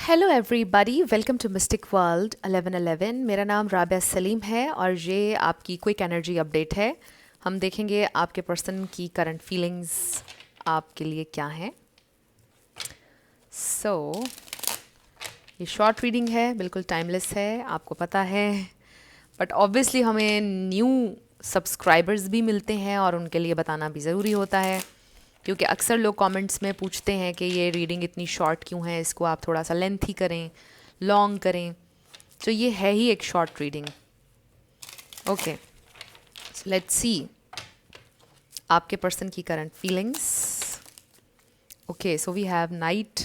Hello everybody, welcome to mystic world 1111। मेरा नाम राबिया सलीम है और ये आपकी क्विक एनर्जी अपडेट है। हम देखेंगे आपके पर्सन की करंट फीलिंग्स आपके लिए क्या हैं। ये शॉर्ट रीडिंग है, बिल्कुल टाइमलेस है, आपको पता है। बट ऑब्वियसली हमें न्यू सब्सक्राइबर्स भी मिलते हैं और उनके लिए बताना भी ज़रूरी होता है, क्योंकि अक्सर लोग कमेंट्स में पूछते हैं कि ये रीडिंग इतनी शॉर्ट क्यों है, इसको आप थोड़ा सा लेंथी करें, लॉन्ग करें। तो ये है ही एक short reading. Okay, so let's see आपके पर्सन की current feelings. Okay, so we have knight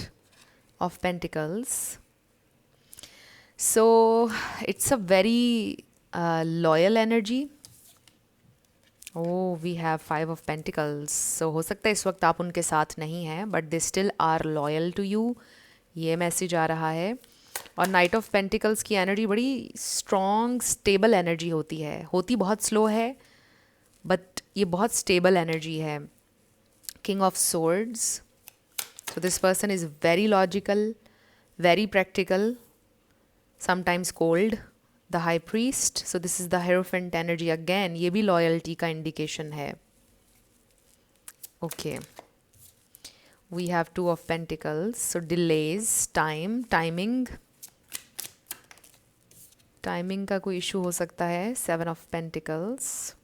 of pentacles. So it's a very loyal energy. Oh, we have 5 of pentacles. So हो सकता है इस वक्त आप उनके साथ नहीं हैं, but they still are loyal to you, ये मैसेज आ रहा है। और नाइट ऑफ पेंटिकल्स की एनर्जी बड़ी स्ट्रॉन्ग स्टेबल एनर्जी होती बहुत स्लो है, बट ये बहुत स्टेबल एनर्जी है। King of swords, so this person is very logical, very practical, sometimes cold. The high priest, so this is the hierophant energy again, ये भी loyalty का indication है। Okay, we have 2 of pentacles, so delays, timing का कोई issue हो सकता है। 7 of pentacles,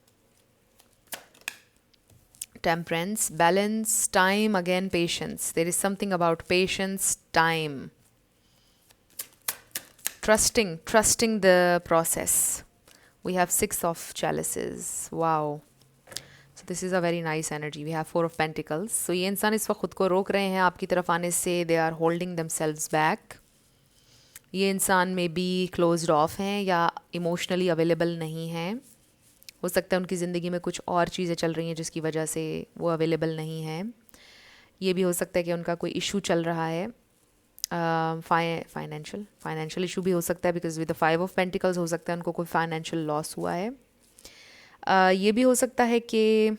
temperance, balance, time, again patience, there is something about patience, time, trusting the process. We have 6 of chalices. Wow. So this is a very nice energy. We have 4 of pentacles. So ये इंसान इस वक्त खुद को रोक रहे हैं आपकी तरफ आने से. They are holding themselves back. ये इंसान में बी क्लोज्ड ऑफ हैं या इमोशनली अवेलेबल नहीं हैं. हो सकता है उनकी ज़िंदगी में कुछ और चीज़ें चल रही हैं जिसकी वजह से वो अवेलेबल नहीं हैं. ये भी हो सकता है कि उनका कोई इशू चल रहा है, फाइनेंशियल इशू भी हो सकता है, because with the 5 of pentacles हो सकता है उनको कोई फाइनेंशियल लॉस हुआ है. ये भी हो सकता है कि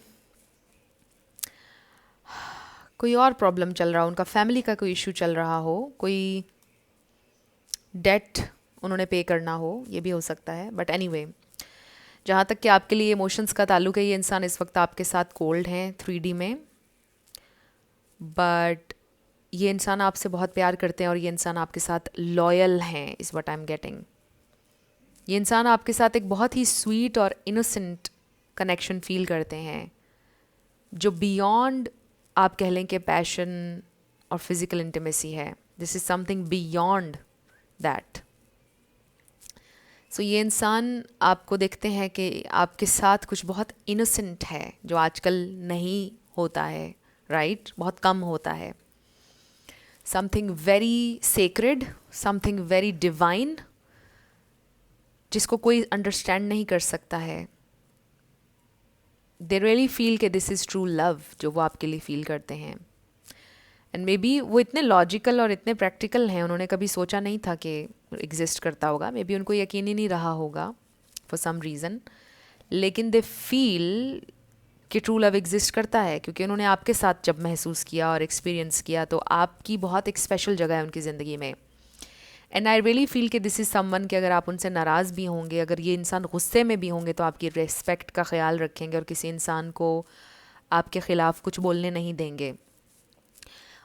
कोई और प्रॉब्लम चल रहा हो, उनका फैमिली का कोई इशू चल रहा हो, कोई डेट उन्होंने पे करना हो, ये भी हो सकता है. बट एनीवे, जहाँ तक कि आपके लिए इमोशंस का ताल्लुक है, ये इंसान इस वक्त आपके साथ कोल्ड हैं 3D में, बट ये इंसान आपसे बहुत प्यार करते हैं और ये इंसान आपके साथ लॉयल हैं, is what I am getting. ये इंसान आपके साथ एक बहुत ही स्वीट और इनोसेंट कनेक्शन फील करते हैं, जो बियॉन्ड आप कह लें कि पैशन और फिज़िकल इंटीमेसी है. This is something beyond that. So ये इंसान आपको देखते हैं कि आपके साथ कुछ बहुत इनोसेंट है, जो आजकल नहीं होता है, राइट? बहुत कम होता है. Something very sacred, something very divine, जिसको कोई अंडरस्टैंड नहीं कर सकता है. दे रियली फील कि दिस इज़ ट्रू लव, जो वो आपके लिए फील करते हैं. एंड मे बी वो इतने लॉजिकल और इतने प्रैक्टिकल हैं, उन्होंने कभी सोचा नहीं था कि एग्जिस्ट करता होगा. मे बी उनको यकीन ही नहीं रहा होगा फॉर सम रीज़न, लेकिन दे फील कि ट्रू लव एग्जिस्ट करता है, क्योंकि उन्होंने आपके साथ जब महसूस किया और एक्सपीरियंस किया, तो आपकी बहुत एक स्पेशल जगह है उनकी ज़िंदगी में. एंड आई रियली फील कि दिस इज़ समवन कि अगर आप उनसे नाराज़ भी होंगे, अगर ये इंसान गुस्से में भी होंगे, तो आपकी रिस्पेक्ट का ख्याल रखेंगे और किसी इंसान को आपके ख़िलाफ़ कुछ बोलने नहीं देंगे.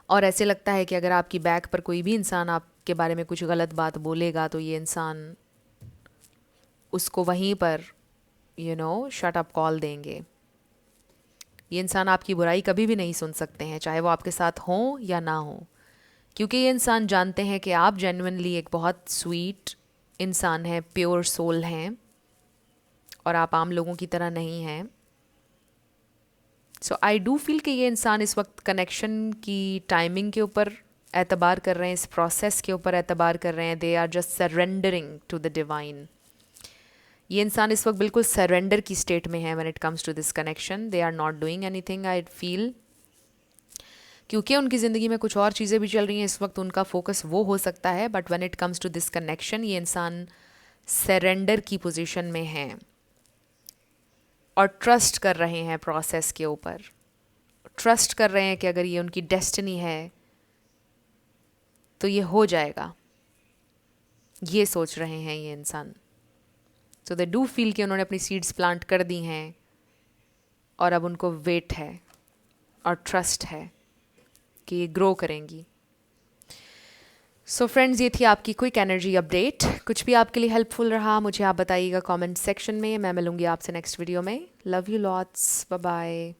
और ऐसे लगता है कि अगर आपकी बैक पर कोई भी इंसान आपके बारे में कुछ गलत बात बोलेगा, तो ये इंसान उसको वहीं पर शट अप कॉल देंगे. ये इंसान आपकी बुराई कभी भी नहीं सुन सकते हैं, चाहे वो आपके साथ हों या ना हो, क्योंकि ये इंसान जानते हैं कि आप जेन्युइनली एक बहुत स्वीट इंसान हैं, प्योर सोल हैं, और आप आम लोगों की तरह नहीं हैं. सो आई डू फील कि ये इंसान इस वक्त कनेक्शन की टाइमिंग के ऊपर एतबार कर रहे हैं, इस प्रोसेस के ऊपर एतबार कर रहे हैं. They are just surrendering to the divine. ये इंसान इस वक्त बिल्कुल सरेंडर की स्टेट में है when it comes to this connection. They are not doing anything, I feel, क्योंकि उनकी ज़िंदगी में कुछ और चीज़ें भी चल रही हैं इस वक्त. उनका फोकस वो हो सकता है, but when it comes to this connection, ये इंसान सरेंडर की पोजीशन में हैं और ट्रस्ट कर रहे हैं प्रोसेस के ऊपर. ट्रस्ट कर रहे हैं कि अगर ये उनकी डेस्टिनी है तो ये हो जाएगा. ये सोच रहे हैं ये इंसान। सो दे डू फील कि उन्होंने अपनी सीड्स प्लांट कर दी हैं और अब उनको वेट है और ट्रस्ट है कि ये ग्रो करेंगी। सो फ्रेंड्स, ये थी आपकी क्विक एनर्जी अपडेट। कुछ भी आपके लिए हेल्पफुल रहा मुझे आप बताइएगा कमेंट सेक्शन में। मैं मिलूंगी आपसे नेक्स्ट वीडियो में। Love you lots, bye bye.